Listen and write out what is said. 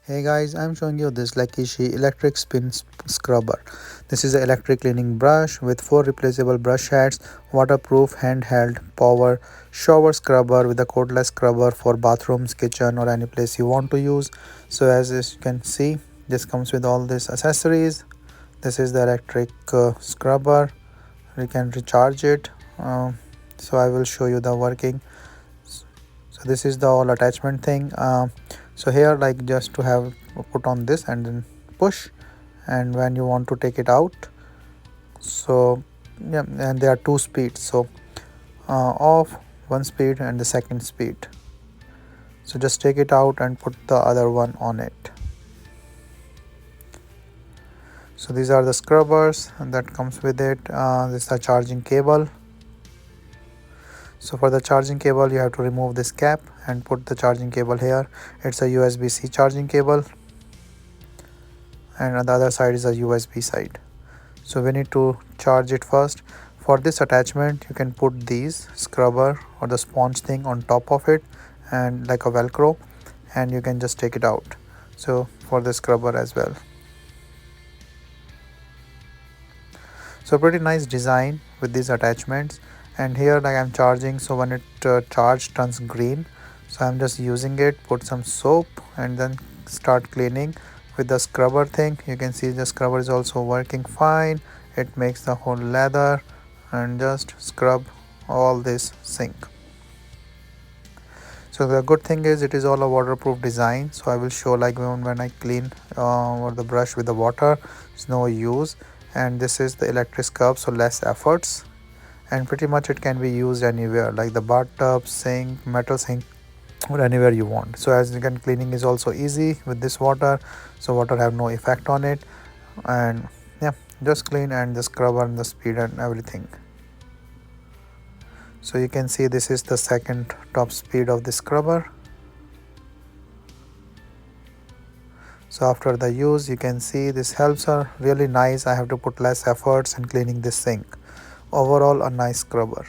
Hey guys, I'm showing you this Lekishe electric scrubber. This is an electric cleaning brush with 4 replaceable brush heads, waterproof, handheld, power, shower scrubber with a cordless scrubber for bathrooms, kitchen or any place you want to use. So as you can see, this comes with all these accessories. This is the electric scrubber. You can recharge it. So I will show you the working. So this is the all attachment thing. So here like just to have put on this and then push, and when you want to take it out, so yeah, and there are two speeds, so off one speed and the second speed. So just take it out and put the other one on it. So these are the scrubbers and that comes with it. This is the charging cable. So for the charging cable you have to remove this cap and put the charging cable here. It's a USB-C charging cable, and on the other side is a USB side. So we need to charge it first. For this attachment you can put these scrubber or the sponge thing on top of it and like a velcro, and you can just take it out. So for the scrubber as well. So pretty nice design with these attachments. And here like I'm charging, so when it charge turns green, so I'm just using it, put some soap and then start cleaning with the scrubber thing. You can see the scrubber is also working fine. It makes the whole leather, and just scrub all this sink. So the good thing is it is all a waterproof design. So I will show like when I clean or the brush with the water, it's no use. And this is the electric scrub, so less efforts, and pretty much it can be used anywhere like the bathtub, sink, metal sink, or anywhere you want. So as you can, cleaning is also easy with this water, so water have no effect on it. And yeah, just clean and the scrubber and the speed and everything. So you can see this is the second top speed of the scrubber. So after the use you can see this helps are really nice. I have to put less efforts in cleaning this sink. Overall a nice scrubber.